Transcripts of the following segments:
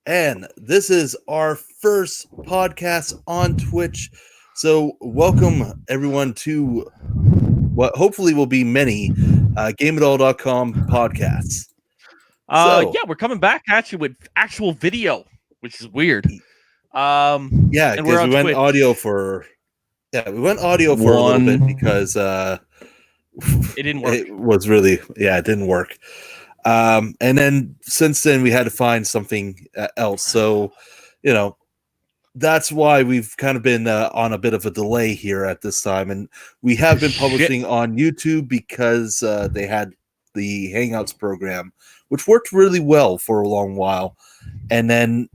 And this is our first podcast on Twitch. So, welcome everyone to what hopefully will be many GameItAll.com podcasts. So, we're coming back at you with actual video, which is weird. yeah, And we're because on we went Twitch. audio for a little bit because it didn't work. It was really it didn't work. And then since then we had to find something else. So, that's why we've kind of been on a bit of a delay here at this time, and we have been publishing on YouTube because they had the Hangouts program, which worked really well for a long while, and then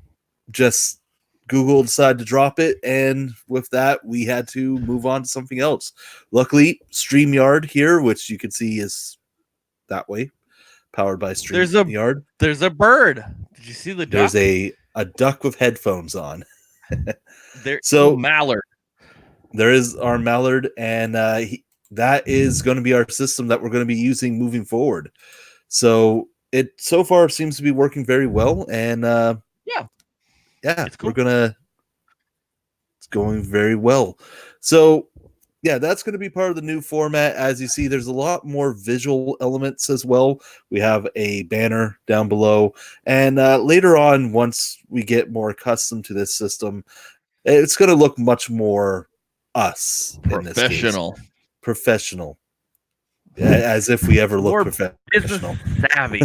just Google decided to drop it, and with that, we had to move on to something else. Luckily, StreamYard here, which you can see is that way, powered by StreamYard. There's a bird. Did you see the duck? There's a duck with headphones on. There's mallard. There is our mallard, and that is going to be our system that we're going to be using moving forward. So it so far seems to be working very well, and it's cool. It's going very well. So that's going to be part of the new format. As you see, there's a lot more visual elements as well. We have a banner down below, and later on, once we get more accustomed to this system, it's going to look much more us professional. In this case. Professional. As if we ever look professional. Savvy.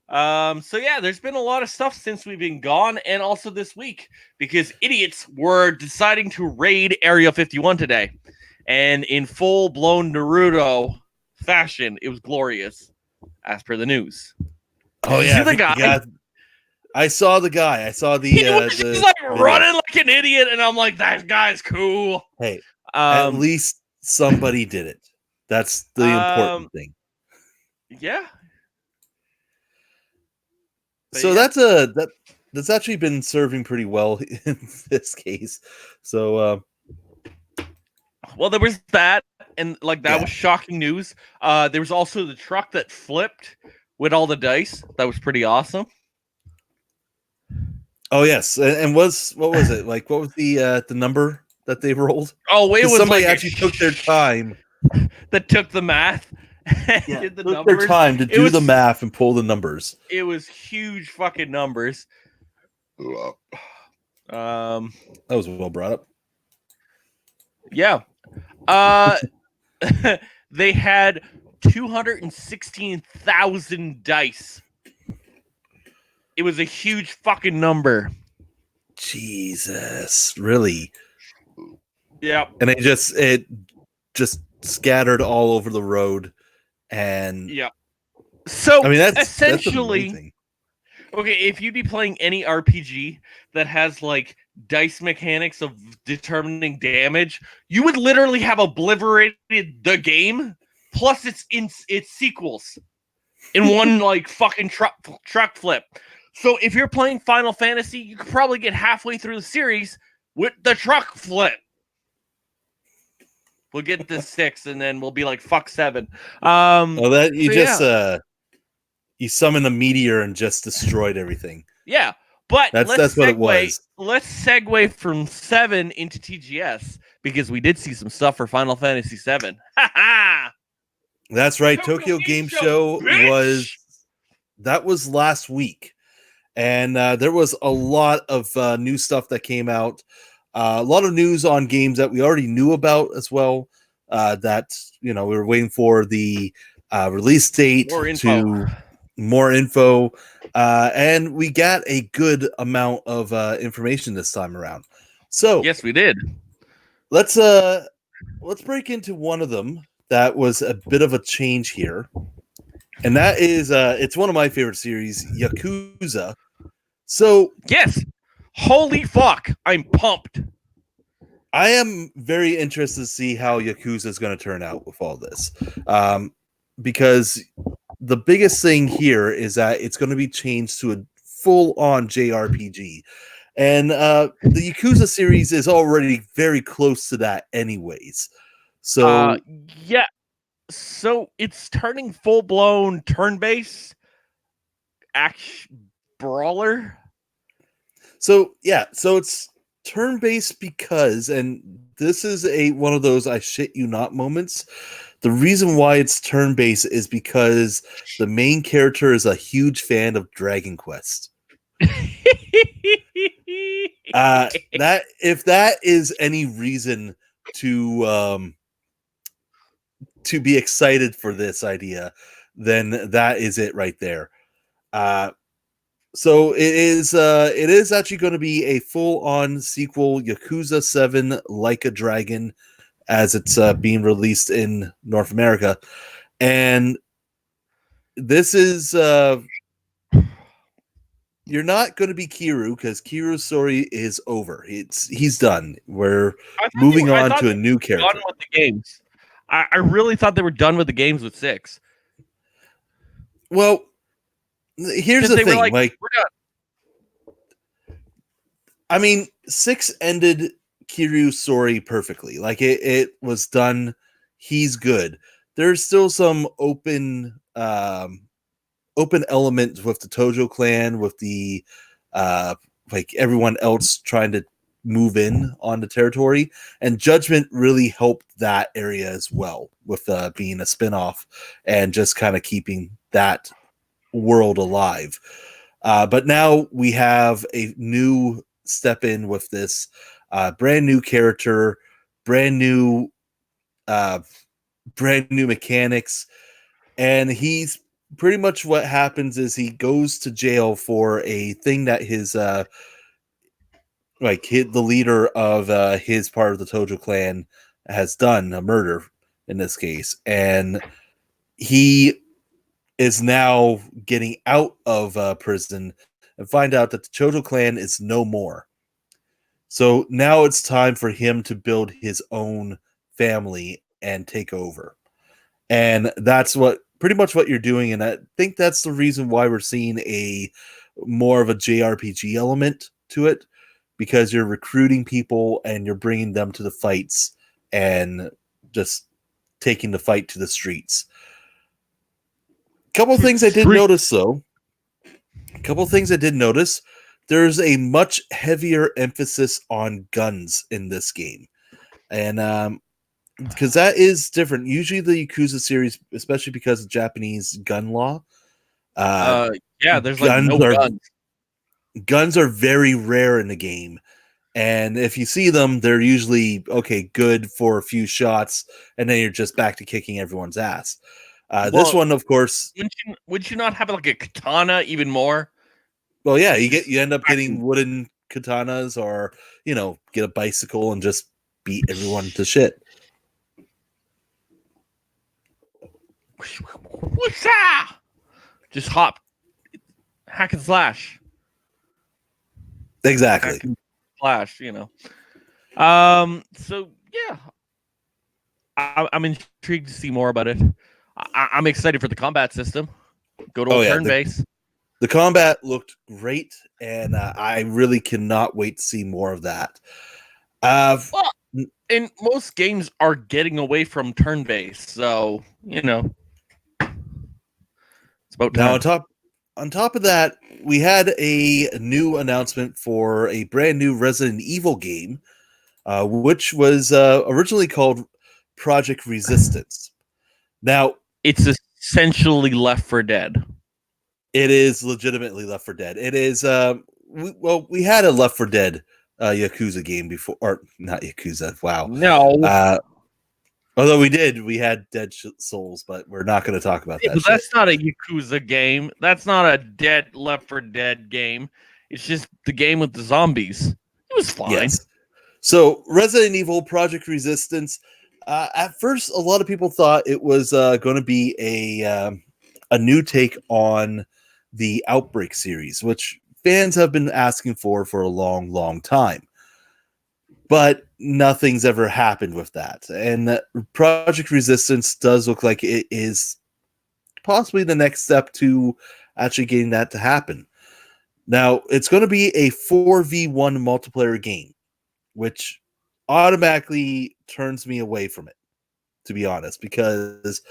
There's been a lot of stuff since we've been gone, and also this week, because idiots were deciding to raid Area 51 today. And in full-blown Naruto fashion, it was glorious, as per the news. Oh, yeah. See the guy? I saw the guy. I saw he's running like an idiot, and I'm like, that guy's cool. Hey, at least somebody did it. That's the important thing. Yeah. So that's actually been serving pretty well in this case. So, well, there was that, and that was shocking news. There was also the truck that flipped with all the dice. That was pretty awesome. Oh yes, and what was it like? What was the number that they rolled? Oh, it was somebody actually took their time. That took the math. Did the numbers. Their time to do the math and pull the numbers. It was huge fucking numbers. That was well brought up. Yeah. They had 216,000 dice. It was a huge fucking number. Jesus, really? Yeah. And it just scattered all over the road, and So I mean, that's essentially okay. If you'd be playing any RPG that has dice mechanics of determining damage, you would literally have obliterated the game plus its sequels in one fucking truck flip. So if you're playing Final Fantasy, you could probably get halfway through the series with the truck flip. We'll get to 6, and then we'll be like, fuck 7. You summoned a meteor and just destroyed everything. Yeah, but that's what it was. Let's segue from 7 into TGS, because we did see some stuff for Final Fantasy 7. That's right. Tokyo Game Show was last week. And there was a lot of new stuff that came out. A lot of news on games that we already knew about as well. That we were waiting for the release date, more info, and we got a good amount of information this time around. So yes, we did. Let's break into one of them that was a bit of a change here. And that is, it's one of my favorite series, Yakuza. So yes, holy fuck, I'm pumped. I am very interested to see how Yakuza is going to turn out with all this, because the biggest thing here is that it's going to be changed to a full-on JRPG, and the Yakuza series is already very close to that, anyways. So yeah. So it's turning full-blown turn-based action brawler. So it's turn-based because, and this is one of those I shit you not moments. The reason why it's turn-based is because the main character is a huge fan of Dragon Quest. That if that is any reason to be excited for this idea, then that is it right there. So it is actually going to be a full-on sequel, Yakuza 7 Like a Dragon, as it's being released in North America. And this is you're not going to be Kiryu, because Kiryu's story is over. He's done. We're moving on to a new character. Done with the games. I really thought they were done with the games with 6. Well, here's the thing. Like, we're done. I mean, 6 ended Kiryu's story perfectly. Like, it was done. He's good. There's still some open elements with the Tojo clan, with the like everyone else trying to move in on the territory, and Judgment really helped that area as well, with being a spin-off and just kind of keeping that world alive. But now we have a new step in with this brand new character, brand new mechanics, and he's pretty much, what happens is he goes to jail for a thing that his the leader of his part of the Tojo clan has done, a murder in this case, and he is now getting out of prison and find out that the Tojo clan is no more. So now it's time for him to build his own family and take over. And that's pretty much what you're doing. And I think that's the reason why we're seeing a more of a JRPG element to it, because you're recruiting people and you're bringing them to the fights and just taking the fight to the streets. Couple things I did notice, though. There's a much heavier emphasis on guns in this game. And because that is different. Usually the Yakuza series, especially because of Japanese gun law, there's no guns. Guns are very rare in the game. And if you see them, they're usually good for a few shots, and then you're just back to kicking everyone's ass. This one, of course, would you not have like a katana even more? Well, yeah, you end up getting wooden katanas, or get a bicycle and just beat everyone to shit. Just hop, hack and slash. Exactly. Hack and slash, So yeah, I'm intrigued to see more about it. I'm excited for the combat system. Go to turn base. The combat looked great, and I really cannot wait to see more of that. And most games are getting away from turn base, so it's about time. Now, on top of that, we had a new announcement for a brand new Resident Evil game, which was originally called Project Resistance. Now, it's essentially Left 4 Dead. It is legitimately Left 4 Dead. It is we had a Left 4 Dead Yakuza game before, or not Yakuza. Wow. No. Although we had Dead Souls, but we're not going to talk about that. But that's not a Yakuza game. That's not a Left 4 Dead game. It's just the game with the zombies. It was fine. Yes. So Resident Evil Project Resistance. At first, a lot of people thought it was going to be a new take on the Outbreak series, which fans have been asking for a long, long time. But nothing's ever happened with that. And Project Resistance does look like it is possibly the next step to actually getting that to happen. Now, it's going to be a 4v1 multiplayer game, which automatically turns me away from it, to be honest, because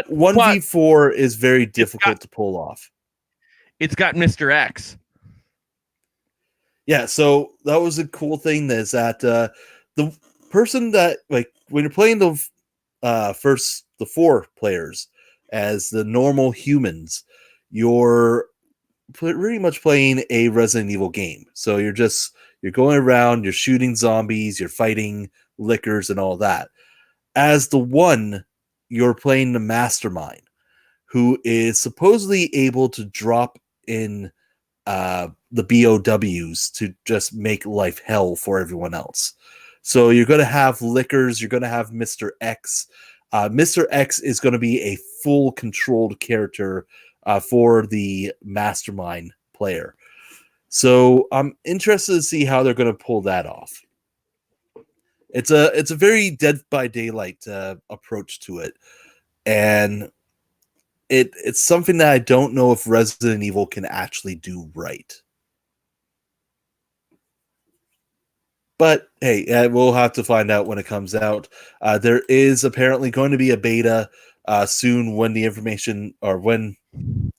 1v4 is very difficult to pull off. It's got Mr. X. Yeah, so that was a cool thing is that the person that, like, when you're playing the first, the 4 players as the normal humans, you're pretty much playing a Resident Evil game. So you're going around, you're shooting zombies, you're fighting lickers and all that. As the 1, you're playing the mastermind, who is supposedly able to drop in the BOWs to just make life hell for everyone else. So you're going to have lickers, you're going to have Mr. X. Mr. X is going to be a full controlled character for the mastermind player. So I'm interested to see how they're going to pull that off. It's a very Dead by Daylight approach to it, and it's something that I don't know if Resident Evil can actually do right. But hey, we'll have to find out when it comes out. There is apparently going to be a beta soon when the information, or when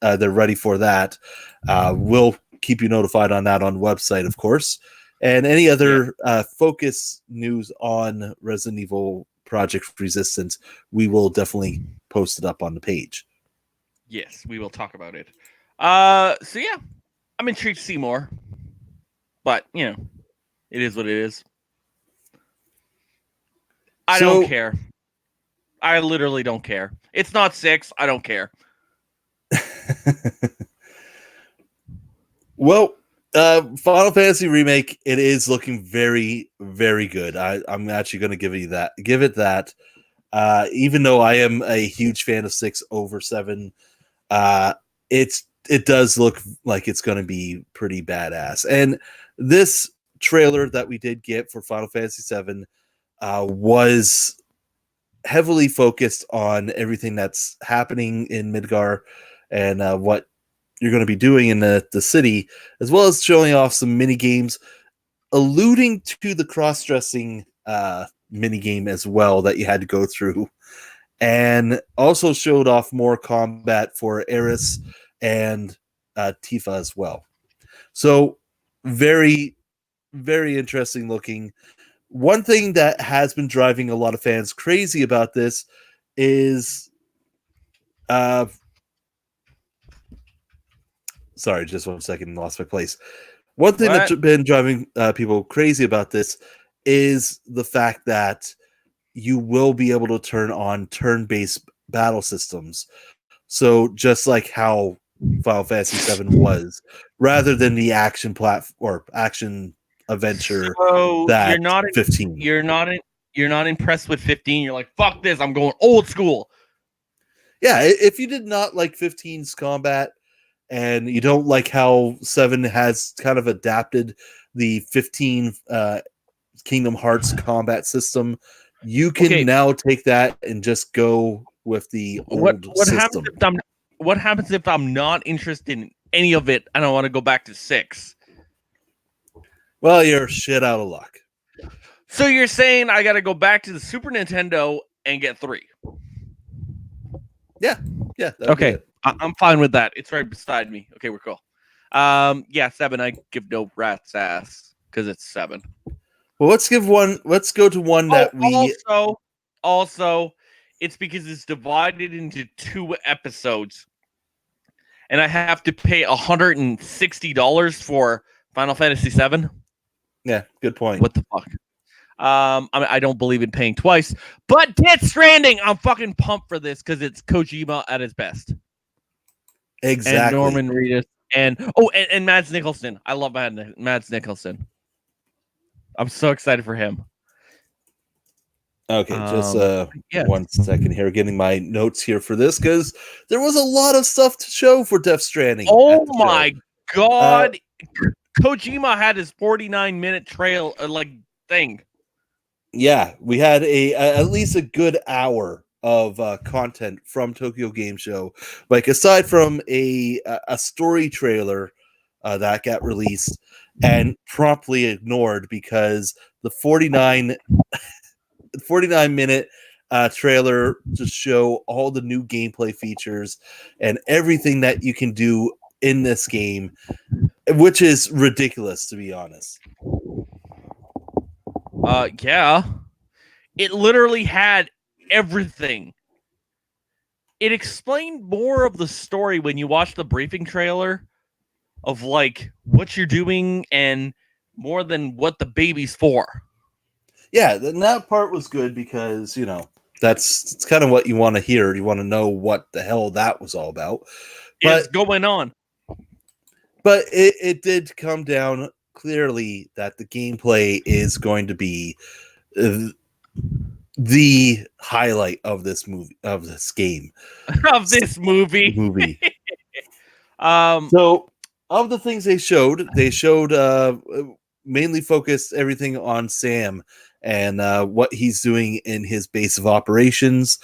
they're ready for that. We'll keep you notified on that on the website, of course. And any other focus news on Resident Evil Project Resistance, we will definitely post it up on the page. Yes, we will talk about it. So yeah, I'm intrigued to see more. But, you know, it is what it is. I don't care. I literally don't care. It's not 6. I don't care. Well, Final Fantasy Remake, it is looking very, very good. I'm actually going to give it that. Even though I am a huge fan of 6 over 7, it does look like it's going to be pretty badass. And this trailer that we did get for Final Fantasy 7 was heavily focused on everything that's happening in Midgar and what you're going to be doing in the city, as well as showing off some mini games, alluding to the cross-dressing mini game as well that you had to go through, and also showed off more combat for Eris and Tifa as well. So very, very interesting looking. One thing that has been driving a lot of fans crazy about this is sorry, just 1 second, lost my place. One thing that's been driving people crazy about this is the fact that you will be able to turn on turn-based battle systems. So just like how Final Fantasy VII was, rather than the action or action adventure. So that you're not 15. You're not impressed with 15. You're like, fuck this. I'm going old school. Yeah, if you did not like 15's combat, and you don't like how 7 has kind of adapted the 15 Kingdom Hearts combat system, you can now take that and just go with the old system. What happens if I'm not interested in any of it and I want to go back to 6? Well, you're shit out of luck. So you're saying I got to go back to the Super Nintendo and get 3? Yeah. Okay. I'm fine with that. It's right beside me. Okay, we're cool. 7, I give no rat's ass because it's 7. Well, let's go to one that we also it's because it's divided into 2 episodes. And I have to pay $160 for Final Fantasy VII. Yeah, good point. What the fuck? I don't believe in paying twice, but Death Stranding, I'm fucking pumped for this because it's Kojima at his best. Exactly. And Norman Reedus and Mads Mikkelsen. I love Mads Mikkelsen. I'm so excited for him. Okay, just 1 second here, getting my notes here for this because there was a lot of stuff to show for Death Stranding. Oh my god! Kojima had his 49-minute trail thing. Yeah, we had at least a good hour of content from Tokyo Game Show. Like, aside from a story trailer that got released and promptly ignored because the 49-minute trailer to show all the new gameplay features and everything that you can do in this game which is ridiculous, to be honest. Yeah. It literally had everything. It explained more of the story when you watch the briefing trailer of like what you're doing and more than what the baby's for. Yeah, that part was good because, it's kind of what you want to hear. You want to know what the hell that was all about. What's going on? But it did come down clearly that the gameplay is going to be the highlight of this game. So of the things they showed mainly focused everything on Sam and what he's doing in his base of operations,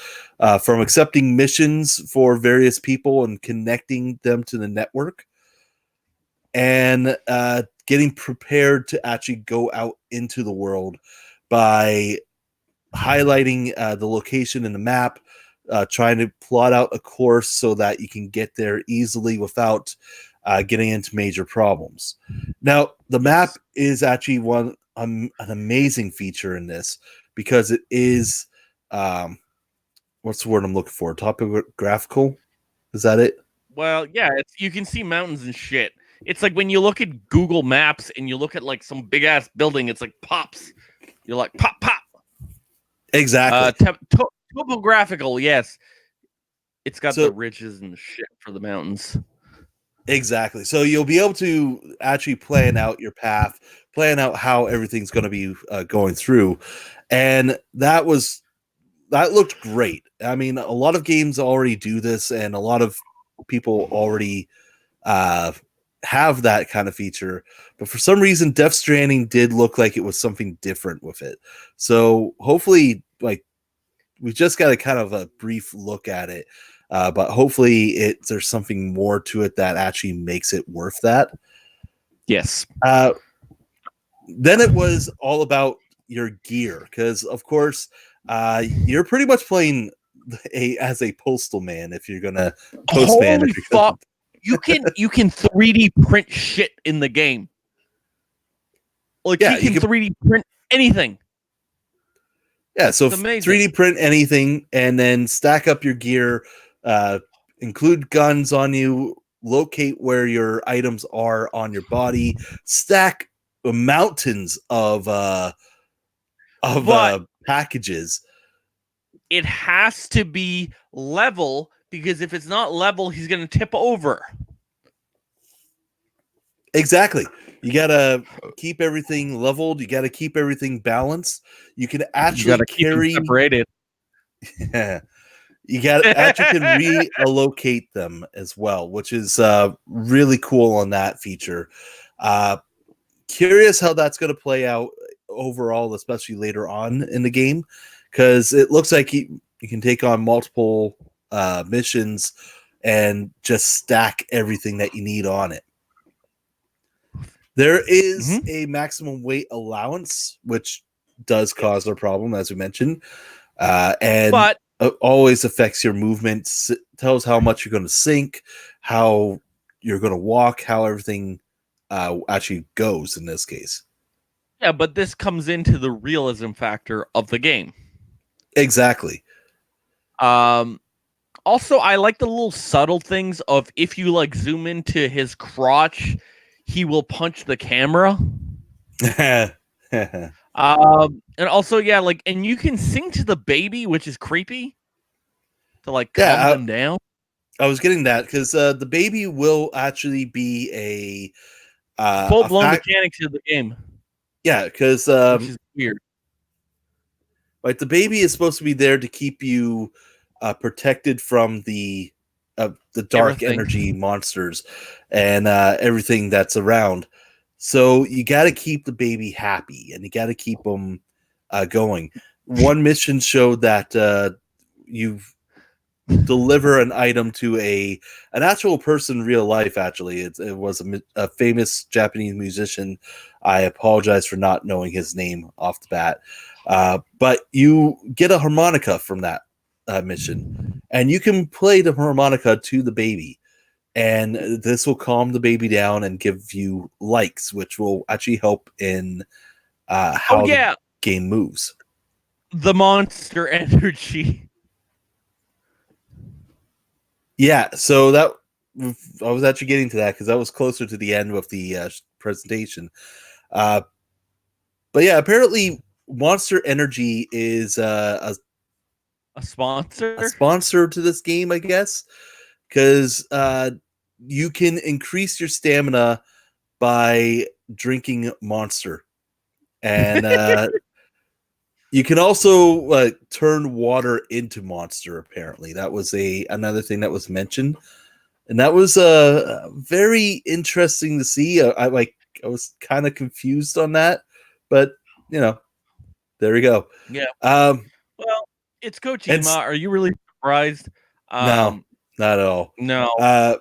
from accepting missions for various people and connecting them to the network, and getting prepared to actually go out into the world by highlighting the location in the map, trying to plot out a course so that you can get there easily without getting into major problems. Now, the map is actually an amazing feature in this because it is, what's the word I'm looking for? Topographical? Is that it? Well, yeah, you can see mountains and shit. It's like when you look at Google Maps and you look at like some big ass building, it's like pops. You're like pop. Exactly. Topographical, yes. It's got the ridges and the shit for the mountains. Exactly. So you'll be able to actually plan out your path, plan out how everything's going to be going through, and that looked great. I mean, a lot of games already do this, and a lot of people already have that kind of feature, but for some reason Death Stranding did look like it was something different with it. So hopefully, like, we just got a kind of a brief look at it, but hopefully there's something more to it that actually makes it worth that. Yes. Then it was all about your gear, because of course you're pretty much playing as a postal man if you're gonna postman. Holy fuck. You can 3D print shit in the game. Like, yeah, you can 3D print anything. Yeah, so 3D print anything and then stack up your gear, include guns on you, locate where your items are on your body, stack mountains of packages. It has to be level, because if it's not level, he's going to tip over. Exactly. You got to keep everything leveled. You got to keep everything balanced. You can actually carry... keep them separated. Yeah. You got actually can reallocate them as well, which is really cool on that feature. Curious how that's going to play out overall, especially later on in the game, because it looks like you can take on multiple missions and just stack everything that you need on it. There is a maximum weight allowance, which does cause a problem, as we mentioned, but it always affects your movement. Tells how much you're going to sink, how you're going to walk, how everything actually goes in this case. Yeah, but this comes into the realism factor of the game. Exactly. Also, I like the little subtle things of if you like zoom into his crotch, he will punch the camera. And also, yeah, like, and you can sing to the baby, which is creepy, to like calm them down. I was getting that because the baby will actually be a full-blown mechanic to the game. Yeah, because which is weird. Like, the baby is supposed to be there to keep you protected from the dark energy monsters and everything that's around. So you got to keep the baby happy and you got to keep them going. One mission showed that you deliver an item to an actual person in real life. Actually, it was a famous Japanese musician. I apologize for not knowing his name off the bat, but you get a harmonica from that mission, and you can play the harmonica to the baby. and this will calm the baby down and give you likes, which will actually help in how the game moves. The monster energy. Yeah, so that I was actually getting to that because that was closer to the end of the presentation. But yeah, apparently Monster Energy is a sponsor to this game, I guess, because you can increase your stamina by drinking Monster, and you can also turn water into Monster. Apparently, that was another thing that was mentioned, and that was very interesting to see. I was kind of confused on that, but there we go. Yeah. Well, it's Kojima. Are you really surprised? No, not at all. No.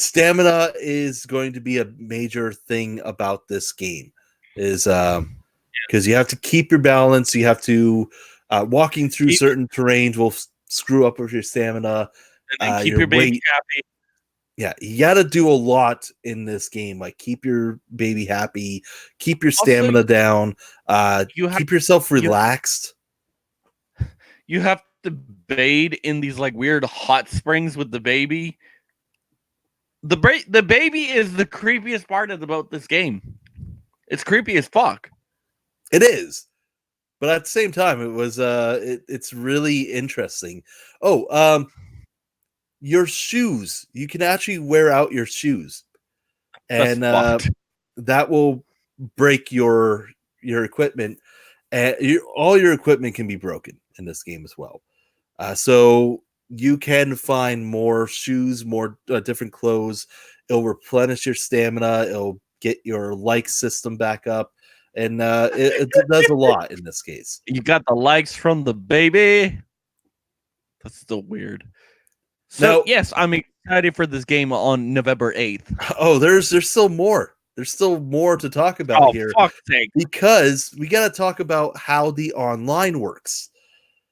Stamina is going to be a major thing about this game, is because you have to keep your balance. You have to walking through certain terrains will screw up with your stamina. And then keep your baby happy. Yeah, you got to do a lot in this game. Like keep your baby happy, keep your stamina down, keep yourself relaxed. You have to bathe in these like weird hot springs with the baby. The baby is the creepiest part about this game. It's creepy as fuck. It is, but at the same time, it was it's really interesting. Oh, your shoes. You can actually wear out your shoes, and that will break your equipment. And all your equipment can be broken in this game as well. So you can find more shoes, more different clothes. It'll replenish your stamina. It'll get your like system back up, and it does a lot in this case. You got the likes from the baby. That's still weird. So yes, I'm excited for this game on November 8th. Oh, there's still more. There's still more to talk about here. Fuck's sake. Because we got to talk about how the online works.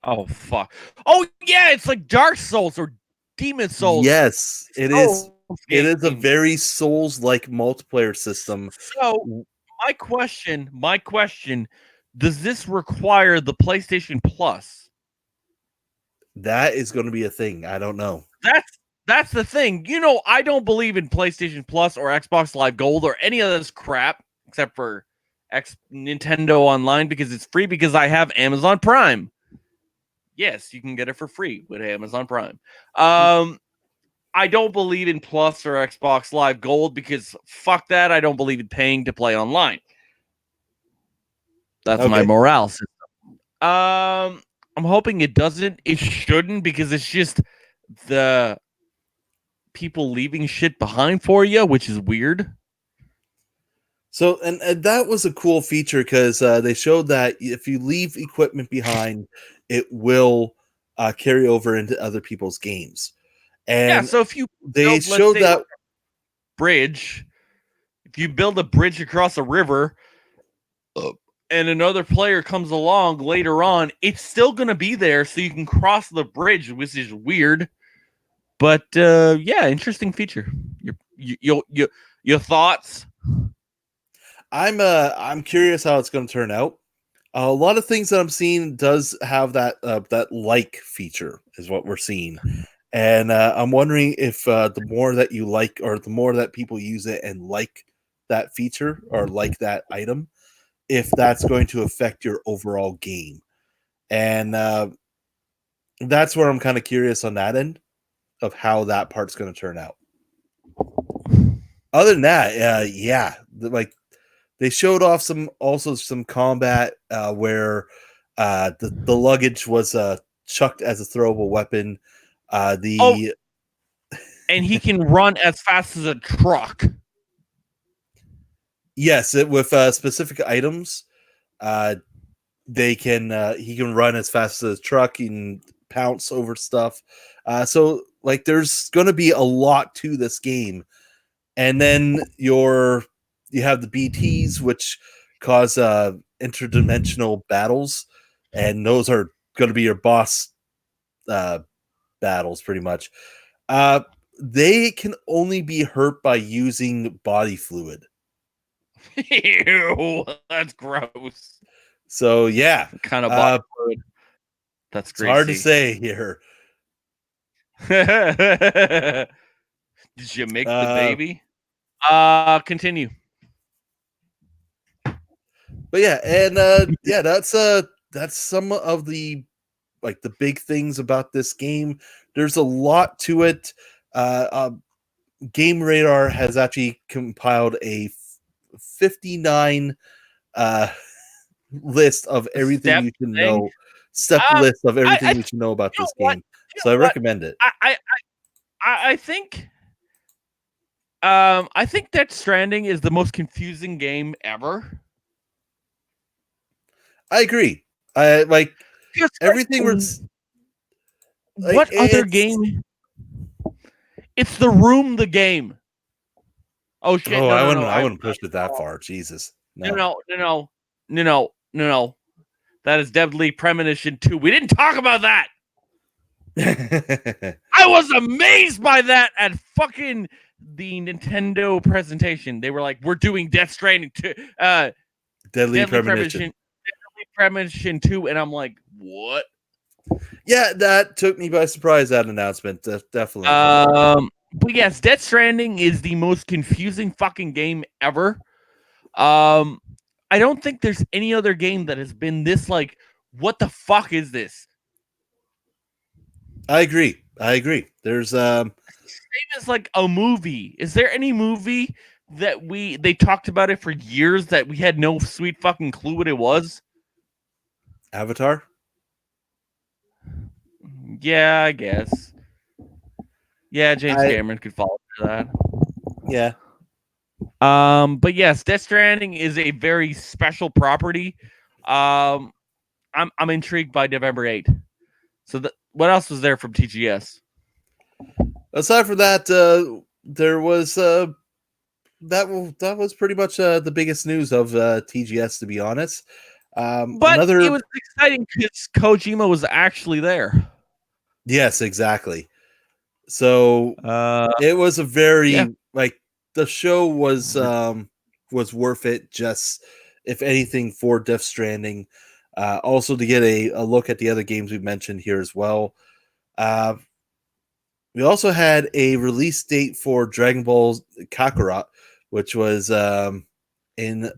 Oh, fuck. Oh, yeah, it's like Dark Souls or Demon Souls. Yes, it is. It is a very Souls-like multiplayer system. So, my question, does this require the PlayStation Plus? That is going to be a thing. I don't know. That's the thing. I don't believe in PlayStation Plus or Xbox Live Gold or any of this crap except for Nintendo Online because it's free because I have Amazon Prime. Yes, you can get it for free with Amazon Prime. I don't believe in Plus or Xbox Live Gold because fuck that. I don't believe in paying to play online. That's my morale system. I'm hoping it doesn't. It shouldn't because it's just the people leaving shit behind for you, which is weird. So, and that was a cool feature because they showed that if you leave equipment behind, it will carry over into other people's games. And so if you showed that bridge, if you build a bridge across a river, and another player comes along later on, it's still going to be there, so you can cross the bridge, which is weird. But interesting feature. Your thoughts? I'm curious how it's going to turn out. A lot of things that I'm seeing does have that like feature is what we're seeing, and I'm wondering if the more that you like or the more that people use it and like that feature or like that item, if that's going to affect your overall game, and that's where I'm kind of curious on that end of how that part's going to turn out. Other than that, like they showed off some combat where the luggage was chucked as a throwable weapon. And he can run as fast as a truck. Yes, with specific items, he can run as fast as a truck and pounce over stuff. So like there's going to be a lot to this game. And then you have the BTs, which cause interdimensional battles, and those are going to be your boss battles, pretty much. they can only be hurt by using body fluid. Ew, that's gross. So yeah, kind of body fluid. That's greasy. It's hard to say here. Did you make the baby? Continue. But yeah, and yeah, that's some of the big things about this game. There's a lot to it. Game Radar has actually compiled a 59 list of everything you should know. List of everything you should know about this game. So I recommend it. I think Death Stranding is the most confusing game ever. I agree. I like everything was what other game? It's The Room, the game. Oh shit! Oh, I wouldn't push it that far. Jesus. No. That is Deadly Premonition 2. We didn't talk about that. I was amazed by that at fucking the Nintendo presentation. They were like, "We're doing Death Stranding 2, Deadly Premonition 2," and I'm like, "What?" Yeah, that took me by surprise. That announcement, definitely. But yes, Death Stranding is the most confusing fucking game ever. I don't think there's any other game that has been this like, what the fuck is this? I agree. There's same as like a movie. Is there any movie that they talked about it for years that we had no sweet fucking clue what it was? Avatar? Yeah, I guess. Yeah, James Cameron could fall into that. Yeah. But yes, Death Stranding is a very special property. I'm intrigued by November 8th. So what else was there from TGS? Aside from that, there was that was pretty much the biggest news of TGS, to be honest. But it was exciting because Kojima was actually there. Yes, exactly. So it was a very the show was worth it. Just if anything for Death Stranding, also to get a look at the other games we mentioned here as well. We also had a release date for Dragon Ball Kakarot, which was in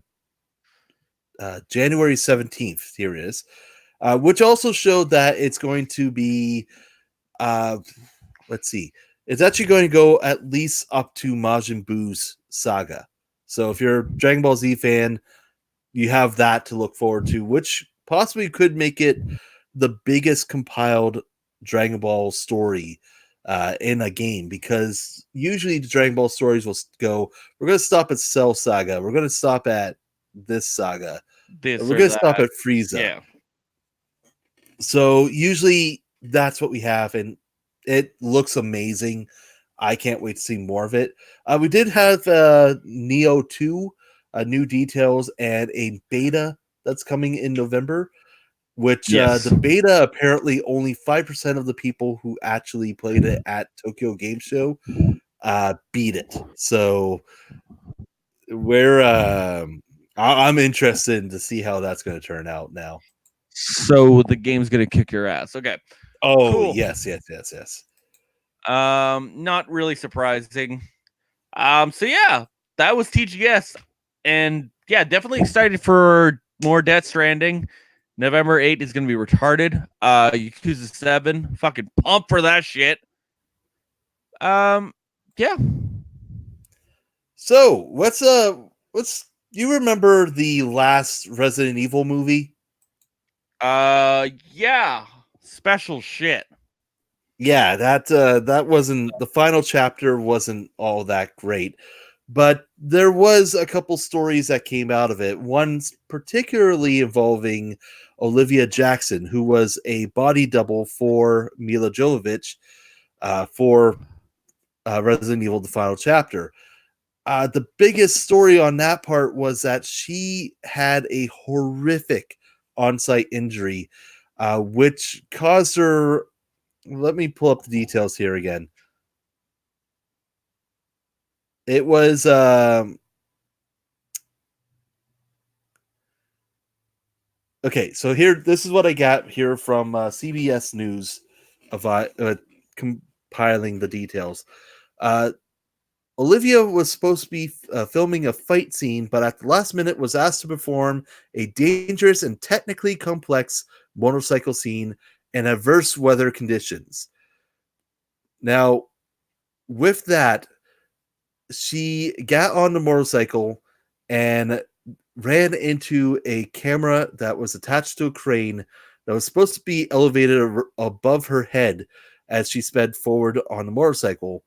January 17th. Here it is, which also showed that it's going to be. Let's see. It's actually going to go at least up to Majin Buu's saga. So if you're a Dragon Ball Z fan, you have that to look forward to, which possibly could make it the biggest compiled Dragon Ball story in a game, because usually the Dragon Ball stories will go, we're going to stop at Cell Saga, we're going to stop at this saga, we're going to stop at Frieza. Yeah. So usually that's what we have, and it looks amazing. I can't wait to see more of it. We did have Neo 2, new details, and a beta that's coming in November, which the beta, apparently only 5% of the people who actually played it at Tokyo Game Show beat it. So I'm interested to see how that's going to turn out now. So the game's going to kick your ass. Okay. Oh, cool. Yes. Not really surprising. So yeah, that was TGS, and yeah, definitely excited for more Death Stranding. November 8th is going to be retarded. Yakuza 7, fucking pump for that shit. Yeah. So what's you remember the last Resident Evil movie? Yeah, special shit. Yeah, that wasn't, the final chapter wasn't all that great, but there was a couple stories that came out of it. One's particularly involving Olivia Jackson, who was a body double for Mila Jovovich for Resident Evil: The Final Chapter. The biggest story on that part was that she had a horrific on-site injury, which caused her. Let me pull up the details here again. It was okay. So this is what I got here from CBS News, compiling the details. Olivia was supposed to be filming a fight scene, but at the last minute was asked to perform a dangerous and technically complex motorcycle scene in adverse weather conditions. Now, with that, she got on the motorcycle and ran into a camera that was attached to a crane that was supposed to be elevated above her head as she sped forward on the motorcycle.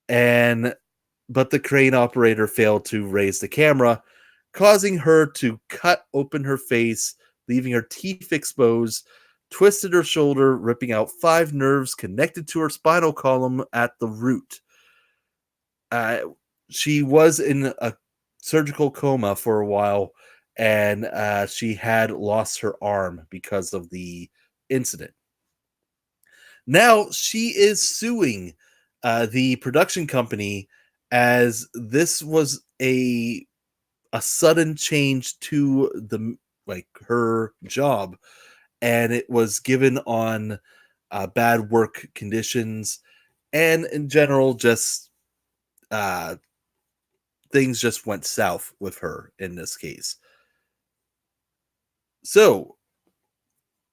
But the crane operator failed to raise the camera, causing her to cut open her face, leaving her teeth exposed, twisted her shoulder, ripping out 5 nerves connected to her spinal column at the root. She was in a surgical coma for a while, and she had lost her arm because of the incident. Now she is suing the production company, as this was a sudden change to her job, and it was given on bad work conditions, and in general, just things just went south with her in this case. So,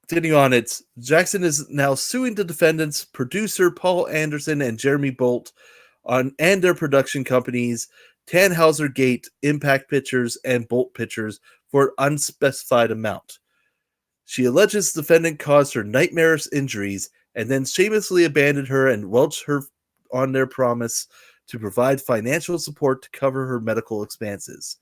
continuing on, Jackson is now suing the defendants, producer Paul Anderson and Jeremy Bolt, and their production companies, Tannhauser Gate, Impact Pictures, and Bolt Pictures, for an unspecified amount. She alleges the defendant caused her nightmarish injuries and then shamelessly abandoned her and welched her on their promise to provide financial support to cover her medical expenses.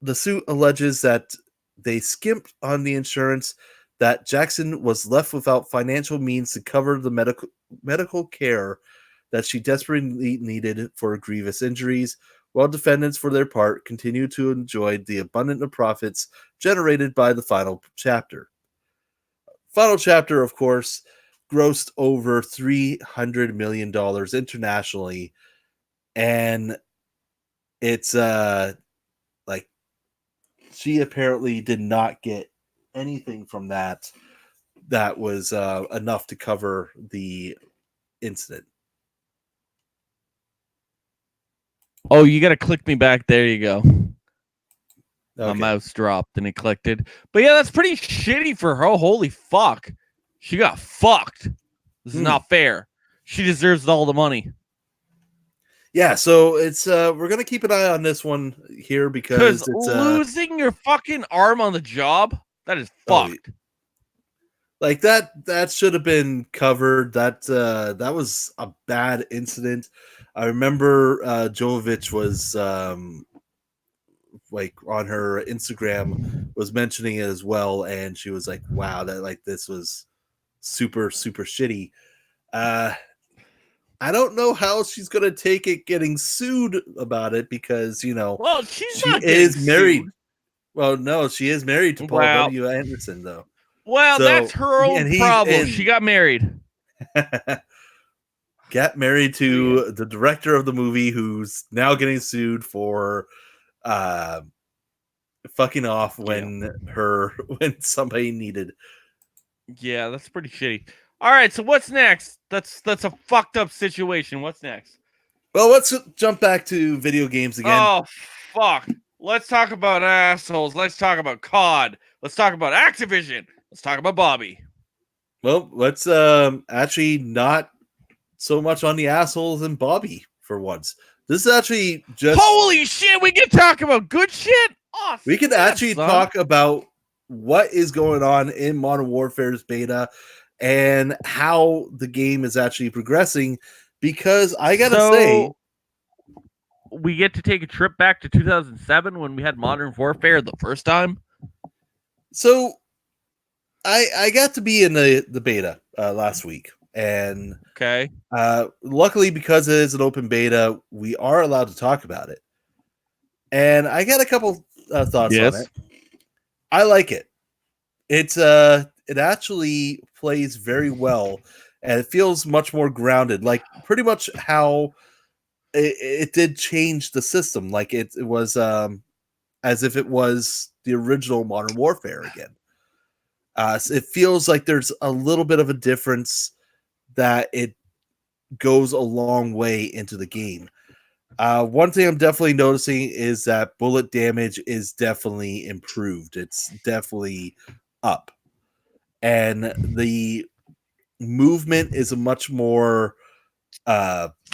The suit alleges that they skimped on the insurance, that Jackson was left without financial means to cover the medical care that she desperately needed for her grievous injuries, while defendants, for their part, continue to enjoy the abundant profits generated by the final chapter. Final chapter, of course, grossed over $300 million internationally, and it's she apparently did not get anything from that was enough to cover the incident. Oh, you got to click me back. There you go. Okay. My mouse dropped and it clicked it. But yeah, that's pretty shitty for her. Holy fuck. She got fucked. This is not fair. She deserves all the money. Yeah, so it's we're gonna keep an eye on this one here because it's losing your fucking arm on the job, that is fucked. Like that should have been covered. That was a bad incident. I remember Jovovich was like on her Instagram was mentioning it as well, and she was like, wow, that this was super shitty. I don't know how she's gonna take it getting sued about it, because well, she is married. Sued. Well, no, she is married to Paul W. Anderson, though. Well, that's her own problem. She got married. Got married to the director of the movie, who's now getting sued for fucking off when somebody needed. Yeah, that's pretty shitty. All right, so what's next? That's a fucked up situation. What's next? Well, let's jump back to video games again. Oh, fuck. Let's talk about assholes. Let's talk about COD. Let's talk about Activision. Let's talk about Bobby. Well, let's actually not so much on the assholes and Bobby for once. This is actually just... Holy shit, we can talk about good shit? Oh, we can actually talk about what is going on in Modern Warfare's beta and how the game is actually progressing, because I gotta say, we get to take a trip back to 2007 when we had Modern Warfare the first time. So I got to be in the beta last week, and luckily, because it is an open beta, we are allowed to talk about it. And I got a couple thoughts on it. I like it. It actually plays very well, and it feels much more grounded, like pretty much how it did change the system. Like it was as if it was the original Modern Warfare again. So it feels like there's a little bit of a difference that it goes a long way into the game. One thing I'm definitely noticing is that bullet damage is definitely improved. It's definitely up. And the movement is a much more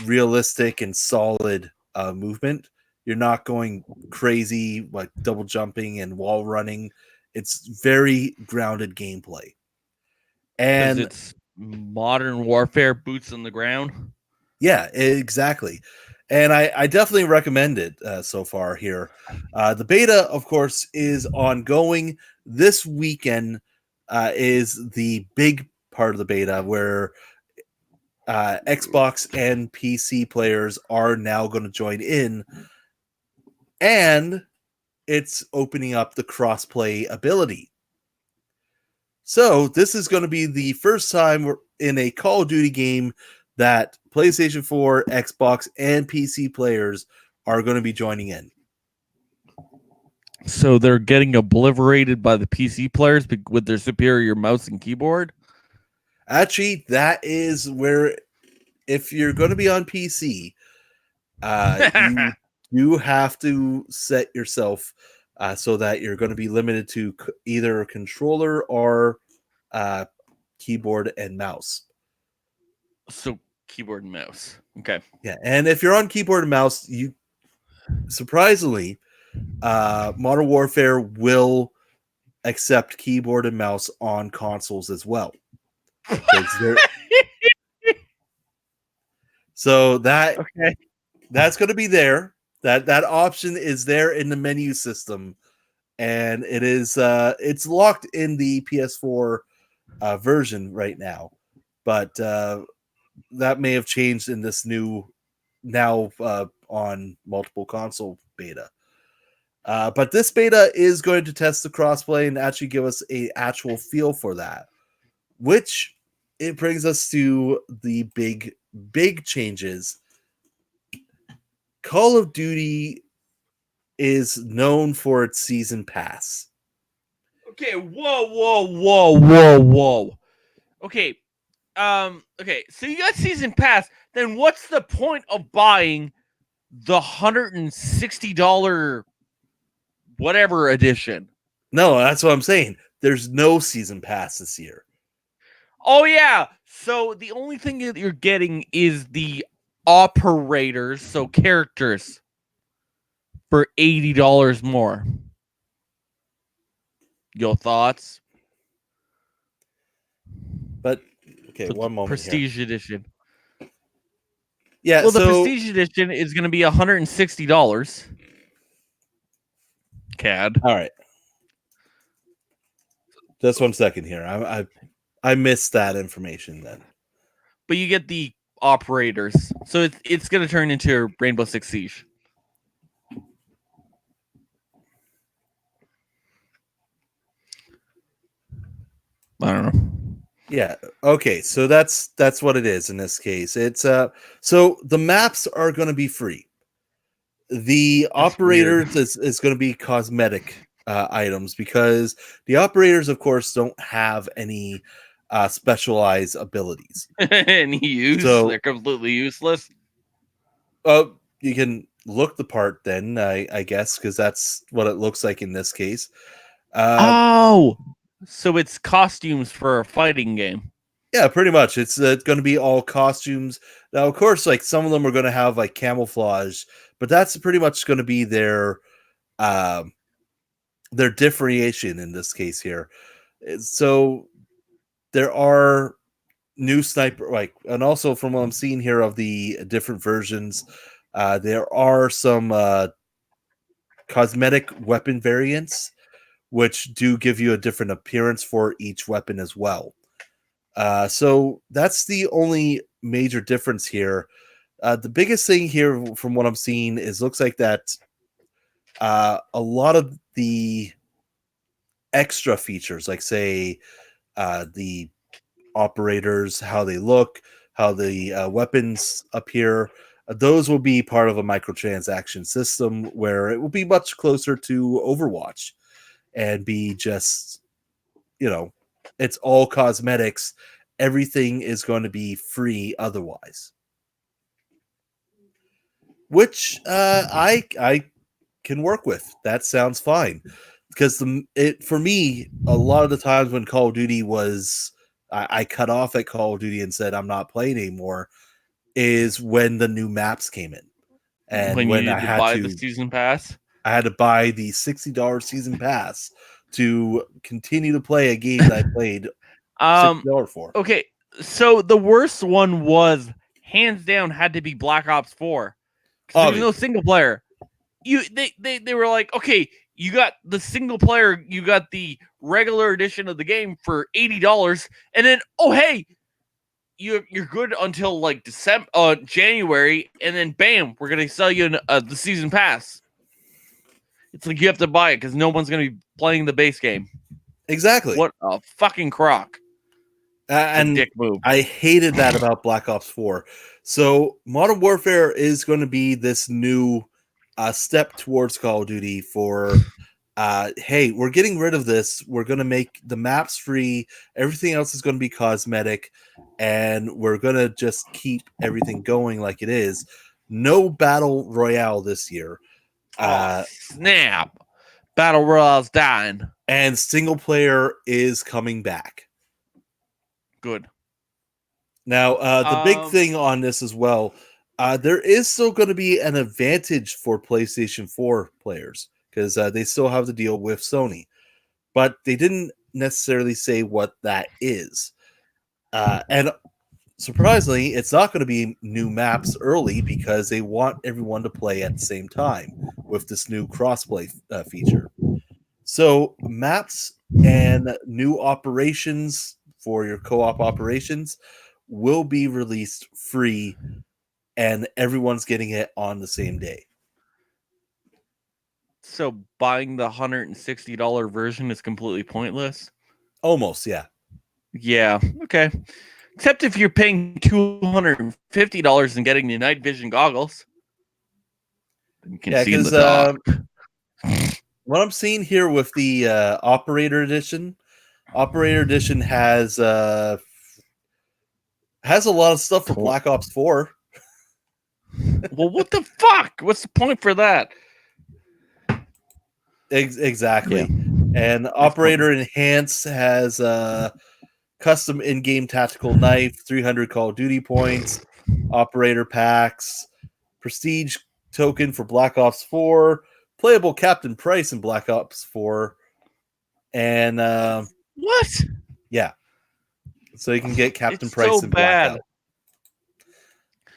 realistic and solid movement. You're not going crazy like double jumping and wall running. It's very grounded gameplay. And it's Modern Warfare, boots on the ground. Yeah, exactly. And I definitely recommend it so far here. The beta, of course, is ongoing. This weekend is the big part of the beta where Xbox and PC players are now going to join in. And it's opening up the crossplay ability. So this is going to be the first time in a Call of Duty game that PlayStation 4, Xbox, and PC players are going to be joining in. So they're getting obliterated by the PC players with their superior mouse and keyboard? Actually, that is where, if you're going to be on PC, you have to set yourself so that you're going to be limited to either a controller or keyboard and mouse. So keyboard and mouse. Okay. Yeah, and if you're on keyboard and mouse, you surprisingly, Modern Warfare will accept keyboard and mouse on consoles as well. So that's going to be there. That option is there in the menu system, and it is it's locked in the PS4 version right now, but that may have changed in this new now on multiple console beta. But this beta is going to test the crossplay and actually give us a actual feel for that, which it brings us to the big changes. Call of Duty is known for its season pass. Okay, whoa. Okay. Okay, so you got season pass, then what's the point of buying the $160 whatever edition? No, that's what I'm saying. There's no season pass this year. Oh yeah. So the only thing that you're getting is the operators, so characters, for $80 more. Your thoughts? But okay, one moment. Prestige here. edition. Yeah. Well, the Prestige edition is going to be $160. CAD. All right. Just 1 second here. I missed that information then. But you get the operators, so it's going to turn into Rainbow Six Siege. I don't know. Yeah. Okay. So that's what it is in this case. It's so the maps are going to be free. The operators is going to be cosmetic items because the operators, of course, don't have any specialized abilities. Any use? So, they're completely useless. You can look the part then, I guess, because that's what it looks like in this case. So it's costumes for a fighting game. Yeah, pretty much. It's going to be all costumes. Now, of course, like some of them are going to have like camouflage, but that's pretty much going to be their differentiation in this case here. So there are new sniper, like, and also from what I'm seeing here of the different versions, there are some cosmetic weapon variants, which do give you a different appearance for each weapon as well. So that's the only major difference here. The biggest thing here from what I'm seeing is looks like that a lot of the extra features, like say the operators, how they look, how the weapons appear, those will be part of a microtransaction system where it will be much closer to Overwatch and be just, it's all cosmetics. Everything is going to be free otherwise. Which I can work with. That sounds fine. Because for me, a lot of the times when Call of Duty was, I cut off at Call of Duty and said I'm not playing anymore, is when the new maps came in, and when I had to buy the season pass. I had to buy the $60 season pass to continue to play a game that I played $60 for. Okay, so the worst one was hands down had to be Black Ops 4. Because there was no single player. They were like, okay, you got the single player, you got the regular edition of the game for $80, and then hey, you're good until like January, and then bam, we're gonna sell you the season pass. It's like you have to buy it because no one's gonna be playing the base game. Exactly. What a fucking crock. And dick move. I hated that about Black Ops 4. So Modern Warfare is going to be this new step towards Call of Duty for, hey, we're getting rid of this. We're going to make the maps free. Everything else is going to be cosmetic. And we're going to just keep everything going like it is. No Battle Royale this year. Snap. Battle Royale's dying. And single player is coming back. Good. Now, the big thing on this as well, there is still going to be an advantage for PlayStation 4 players because they still have to deal with Sony. But they didn't necessarily say what that is. And surprisingly, it's not going to be new maps early because they want everyone to play at the same time with this new crossplay feature. So maps and new operations for your co-op operations will be released free, and everyone's getting it on the same day. So buying the $160 version is completely pointless? Almost, yeah. Yeah, okay. Except if you're paying $250 and getting the night vision goggles. You can see in the dark. What I'm seeing here with the Operator Edition has a lot of stuff for Black Ops 4. Well, what the fuck? What's the point for that? Exactly. Yeah. And Operator Enhance has custom in-game tactical knife, 300 Call of Duty points, Operator packs, prestige token for Black Ops 4, playable Captain Price in Black Ops 4, and what? Yeah. So you can get Captain Price in Blackout.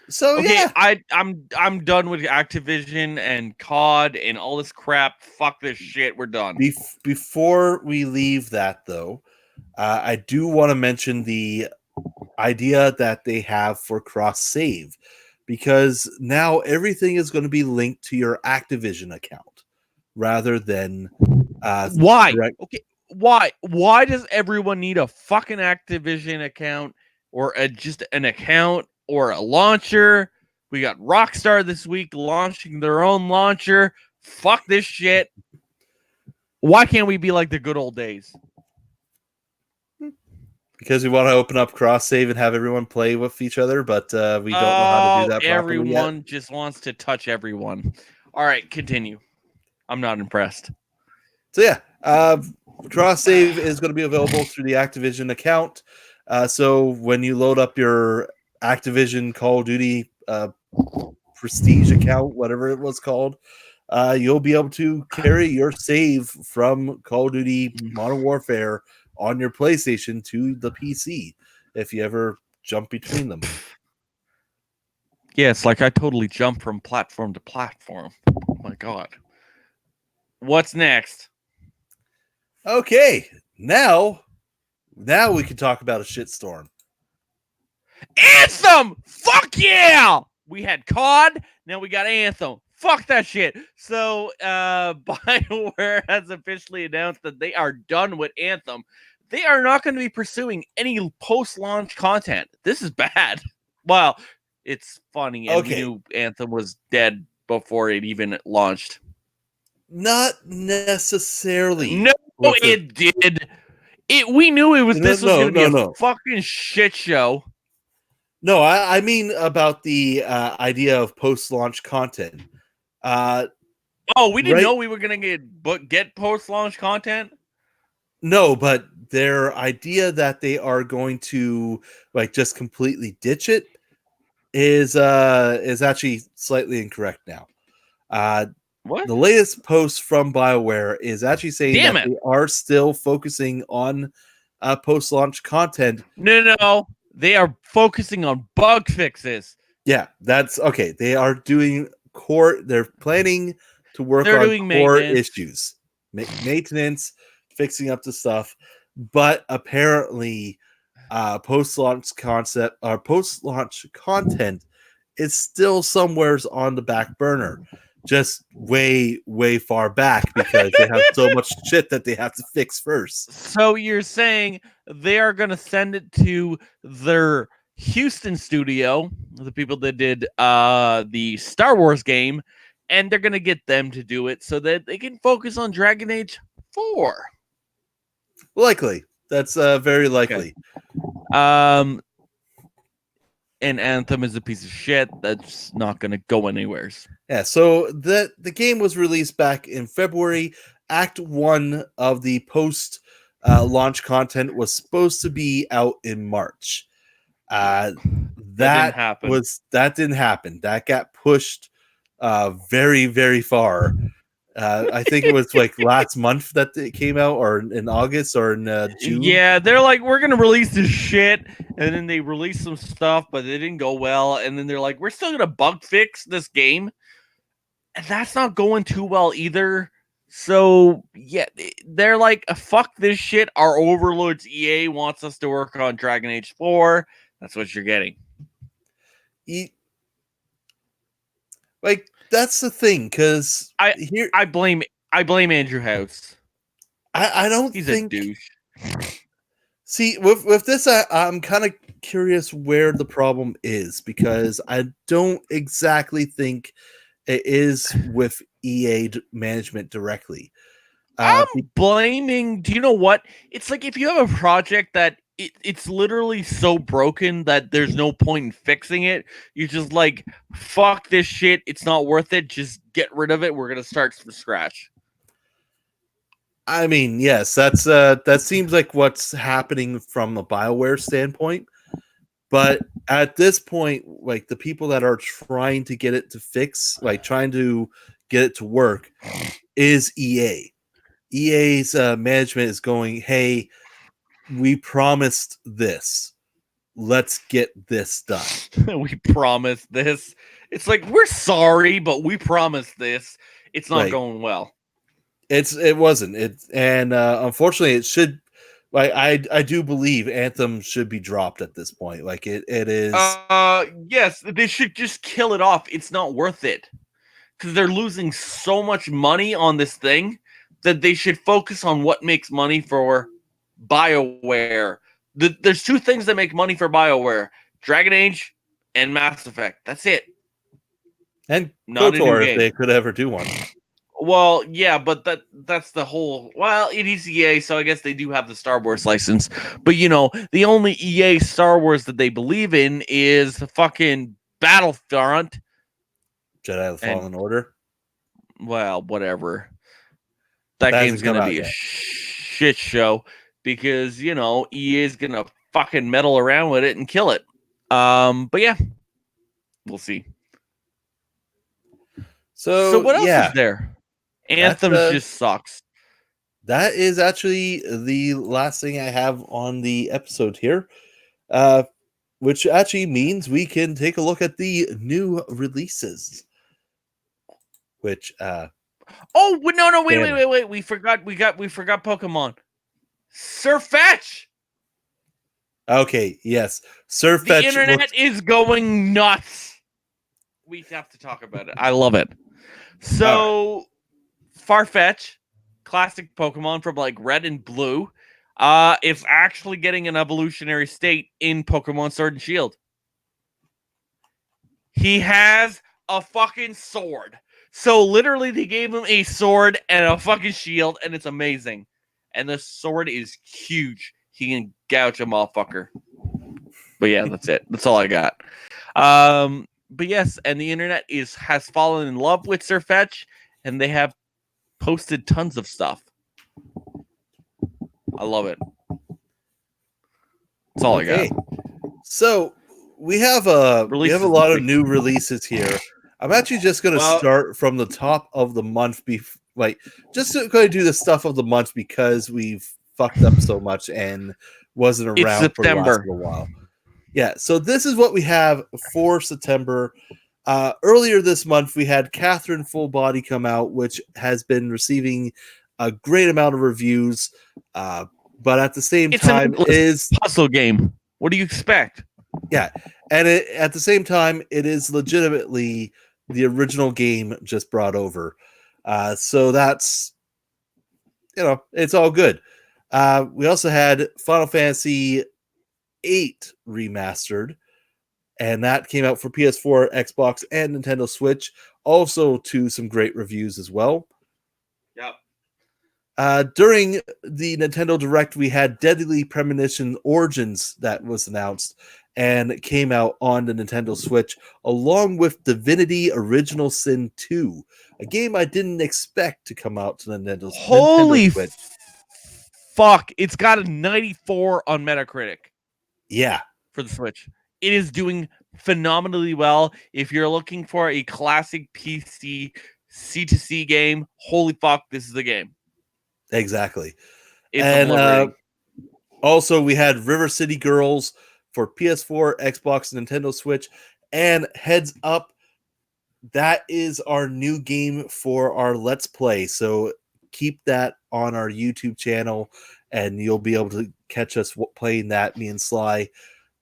So okay, yeah, I'm done with Activision and COD and all this crap. Fuck this shit. We're done. Before we leave that, though, I do want to mention the idea that they have for cross save, because now everything is going to be linked to your Activision account rather than why? Okay, why? Why does everyone need a fucking Activision account or just an account? Or a launcher? We got Rockstar this week launching their own launcher. Fuck this shit. Why can't we be like the good old days? Because we want to open up cross save and have everyone play with each other, but we don't know how to do that properly everyone yet. Just wants to touch everyone. All right, continue. I'm not impressed. So yeah, cross save is going to be available through the Activision account. So when you load up your Activision Call of Duty Prestige account, whatever it was called, you'll be able to carry your save from Call of Duty Modern Warfare on your PlayStation to the PC if you ever jump between them. Yeah, it's like I totally jump from platform to platform. Oh my god. What's next? Okay, now we can talk about a shitstorm. Anthem! Fuck yeah! We had COD, now we got Anthem. Fuck that shit. So, BioWare has officially announced that they are done with Anthem. They are not going to be pursuing any post-launch content. This is bad. Well, It's funny, and we knew Anthem was dead before it even launched. Not necessarily. No, it did. We knew it was. This was going to be a fucking shit show. No, I mean about the idea of post-launch content. We didn't know we were going to get post-launch content? No, but their idea that they are going to like just completely ditch it is actually slightly incorrect now. What? The latest post from BioWare is actually saying they are still focusing on post-launch content. No. They are focusing on bug fixes. Yeah, that's okay. They are doing core. They're planning to work on core issues, maintenance, fixing up the stuff. But apparently, post-launch content is still somewheres on the back burner, just way far back because they have so much shit that they have to fix first. So you're saying they are going to send it to their Houston studio, the people that did the Star Wars game, and they're going to get them to do it so that they can focus on Dragon Age 4. Likely. That's very likely. Okay. And Anthem is a piece of shit that's not going to go anywhere. Yeah, so the game was released back in February. Act 1 of the post launch content was supposed to be out in March. That didn't happen. That got pushed very, very far. I think it was like last month that it came out, or in August, or in June. Yeah, they're like, we're gonna release this shit, and then they released some stuff, but it didn't go well. And then they're like, we're still gonna bug fix this game, and that's not going too well either. So yeah, they're like, fuck this shit. Our overlords EA wants us to work on Dragon Age 4. That's what you're getting. Like, that's the thing, because I blame Andrew House. I don't He's think a douche. See, with this, I'm kind of curious where the problem is, because I don't exactly think it is with EA management directly. I'm blaming. Do you know what? It's like if you have a project that it's literally so broken that there's no point in fixing it. You just like, fuck this shit. It's not worth it. Just get rid of it. We're gonna start from scratch. I mean, yes, that seems like what's happening from a BioWare standpoint. But at this point, like, the people that are trying to get it to fix, like trying to get it to work, is EA. EA's management is going, hey, we promised this. Let's get this done. We promised this. It's like, we're sorry, but we promised this. It's not going well. It wasn't. Unfortunately, it should. Like, I do believe Anthem should be dropped at this point. Like, it is. Yes, they should just kill it off. It's not worth it, because they're losing so much money on this thing that they should focus on what makes money for BioWare. There's two things that make money for BioWare: Dragon Age and Mass Effect. That's it. And KOTOR, if they could ever do one. Well, yeah, but that's the whole. Well, it is EA, so I guess they do have the Star Wars license. But you know, the only EA Star Wars that they believe in is fucking Battlefront, Jedi: The Fallen Order. Well, whatever. That game's gonna be a shit show because you know EA is gonna fucking meddle around with it and kill it. But yeah, we'll see. So what else is there? Anthem just sucks. That is actually the last thing I have on the episode here, which actually means we can take a look at the new releases. Which no, wait. We forgot Pokemon. Sir Fetch. Okay, yes. Sir Fetch. The internet is going nuts. We have to talk about it. I love it. So, Farfetch, classic Pokemon from like Red and Blue, is actually getting an evolutionary state in Pokemon Sword and Shield. He has a fucking sword. So literally they gave him a sword and a fucking shield, and it's amazing. And the sword is huge. He can gouge a motherfucker. But yeah, that's it. That's all I got. But yes, and the internet has fallen in love with Sir Fetch, and they have posted tons of stuff. I love it. That's all I got. So we have a lot of new releases here. I'm actually just going to start from the top of the month. Just going to do the stuff of the month because we've fucked up so much and wasn't around for the last little while. Yeah, so this is what we have for September. Earlier this month, we had Catherine Full Body come out, which has been receiving a great amount of reviews. But at the same time, it is a puzzle game. What do you expect? Yeah, and at the same time, it is legitimately the original game just brought over. So that's, it's all good. We also had Final Fantasy VIII Remastered, and that came out for PS4, Xbox, and Nintendo Switch. Also to some great reviews as well. Yep. During the Nintendo Direct, we had Deadly Premonition Origins that was announced and came out on the Nintendo Switch, along with Divinity Original Sin 2, a game I didn't expect to come out to the Nintendo Switch. Fuck, it's got a 94 on Metacritic. Yeah. For the Switch. It is doing phenomenally well. If you're looking for a classic PC C2C game, holy fuck, this is the game. Exactly. And also we had River City Girls for PS4, Xbox, Nintendo Switch, and heads up, that is our new game for our Let's Play. So keep that on our YouTube channel, and you'll be able to catch us playing that, me and Sly,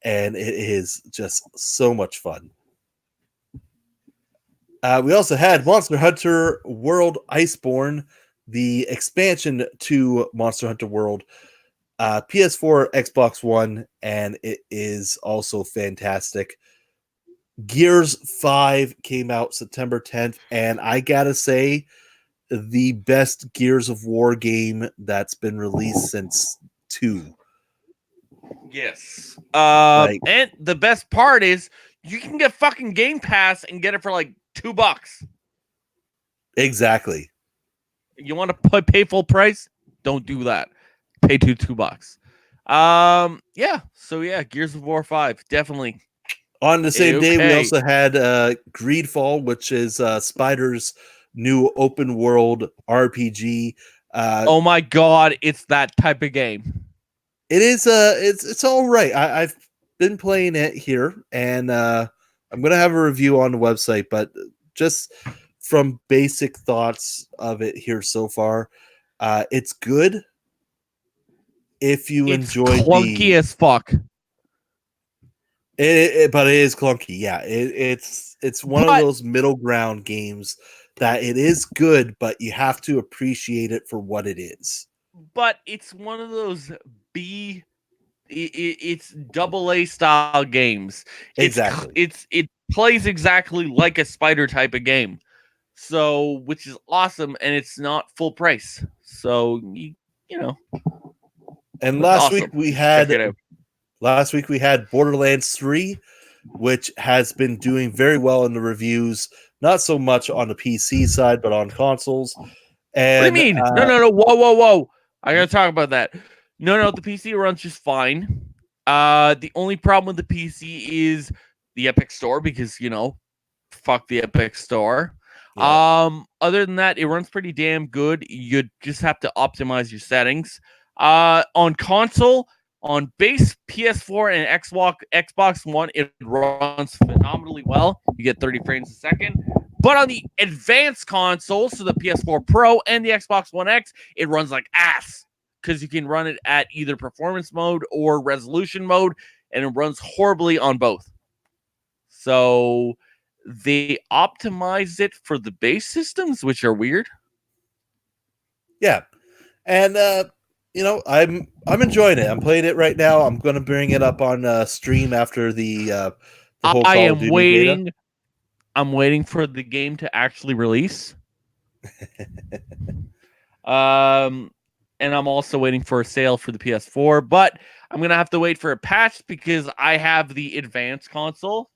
and it is just so much fun. We also had Monster Hunter World Iceborne, the expansion to Monster Hunter World, PS4, Xbox One, and it is also fantastic. Gears 5 came out September 10th, and I gotta say, the best Gears of War game that's been released since 2. Yes. And the best part is you can get fucking Game Pass and get it for like $2. Exactly. You want to pay full price? Don't do that. Pay $2. Yeah. So yeah, Gears of War 5 definitely. On the same day, we also had Greedfall, which is Spider's new open world RPG. Oh my god, it's that type of game. It is. It's all right. I've been playing it here, and I'm gonna have a review on the website. But just from basic thoughts of it here so far, it's good. If you enjoy clunky as fuck. But it is clunky. Yeah, it's one of those middle ground games that it is good, but you have to appreciate it for what it is. But it's one of those it's AA style games. Exactly. It plays exactly like a Spider type of game. So, which is awesome, and it's not full price. So, you know. And last week we had Borderlands 3, which has been doing very well in the reviews. Not so much on the PC side, but on consoles. And, what do you mean? No. Whoa. I gotta talk about that. No, the PC runs just fine. The only problem with the PC is the Epic Store because, fuck the Epic Store. Yeah. Other than that, it runs pretty damn good. You just have to optimize your settings. On console, on base PS4 and Xbox One, it runs phenomenally well. You get 30 frames a second. But on the advanced console, so the PS4 Pro and the Xbox One X, it runs like ass because you can run it at either performance mode or resolution mode, and it runs horribly on both. So they optimize it for the base systems, which are weird. Yeah. And I'm enjoying it. I'm playing it right now. I'm going to bring it up on stream after the whole Call of Duty waiting beta. I'm waiting for the game to actually release. And I'm also waiting for a sale for the PS4, but I'm going to have to wait for a patch because I have the advanced console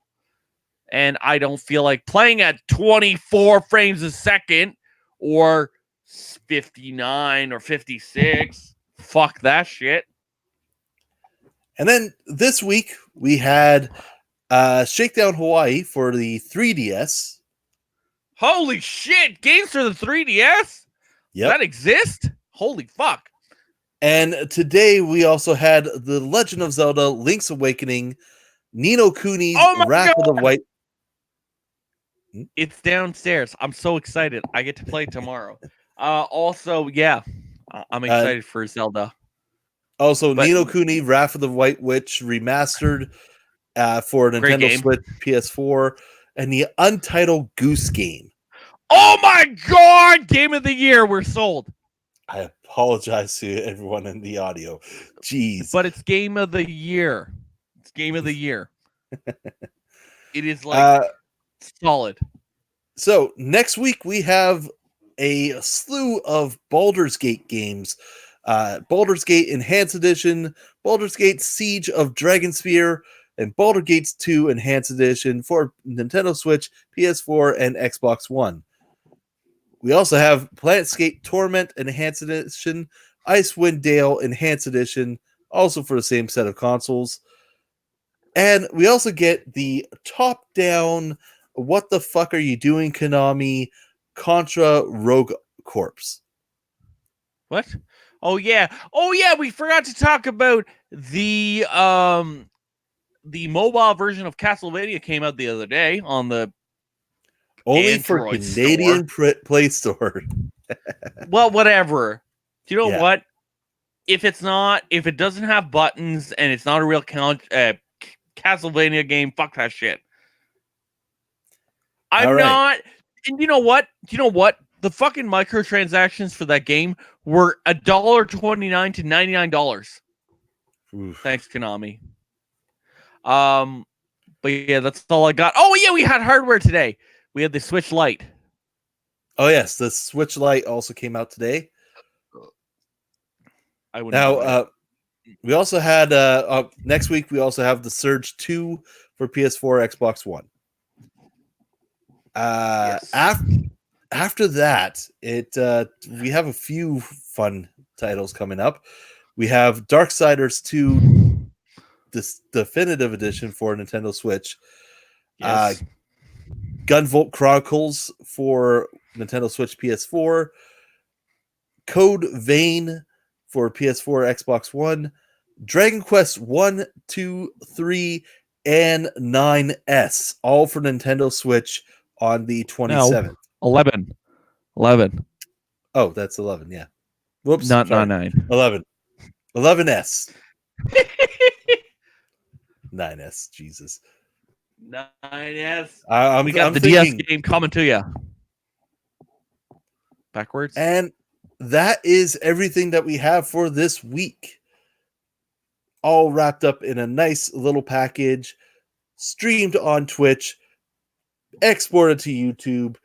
and I don't feel like playing at 24 frames a second or 59 or 56. Fuck that shit. And then this week we had Shakedown Hawaii for the 3DS. Holy shit! Games for the 3DS? Yep. That exist? Holy fuck. And today we also had The Legend of Zelda Link's Awakening, Ni no Kuni's Wrath of the White. It's downstairs. I'm so excited. I get to play tomorrow. Also, yeah, I'm excited for Zelda. Also, Ni no Kuni Wrath of the White Witch remastered for Nintendo Switch, PS4, and the Untitled Goose Game. Oh my god! Game of the year. We're sold. I apologize to everyone in the audio. Jeez. But it's Game of the Year. It's Game of the Year. It is like solid. So next week we have a slew of Baldur's Gate games. Baldur's Gate Enhanced Edition, Baldur's Gate Siege of Dragonspear, and Baldur's Gate 2 Enhanced Edition for Nintendo Switch, PS4, and Xbox One. We also have Planetscape Torment Enhanced Edition, Icewind Dale Enhanced Edition, also for the same set of consoles. And we also get the top-down, what the fuck are you doing, Konami, Contra Rogue Corps. What? Oh yeah, we forgot to talk about the mobile version of Castlevania came out the other day on the only Android for Canadian Play Store. Well, whatever. Do you know what? If it doesn't have buttons and it's not a real Castlevania game, fuck that shit. I'm not. And you know what? The fucking microtransactions for that game were $1.29 to $99. Thanks, Konami. But yeah, that's all I got. Oh yeah, we had hardware today. We had the Switch Lite. Oh yes, the Switch Lite also came out today. We also had next week. We also have the Surge 2 for PS4, Xbox One. After that, we have a few fun titles coming up. We have Darksiders 2, this definitive edition for Nintendo Switch. Yes. Gunvolt Chronicles for Nintendo Switch, PS4. Code Vein for PS4, Xbox One. Dragon Quest 1, 2, 3, and 9S, all for Nintendo Switch on the 27th. No, 11. Oh, that's 11, yeah. Whoops. Not 9. 11. 11S. 9S, Jesus. 9S. We got the thinking, DS game coming to you. Backwards. And that is everything that we have for this week. All wrapped up in a nice little package, streamed on Twitch, exported to YouTube,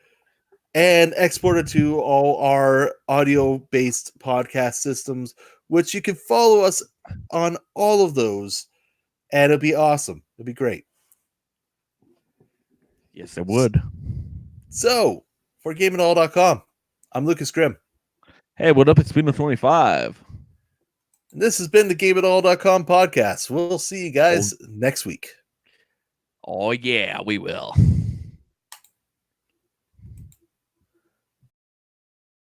and exported to all our audio-based podcast systems, which you can follow us on all of those, and it'll be awesome. It'll be great. Yes, it would. So, for GameItAll.com, I'm Lucas Grimm. Hey, what up? It's Spino25. This has been the GameItAll.com podcast. We'll see you guys next week. Oh, yeah, we will.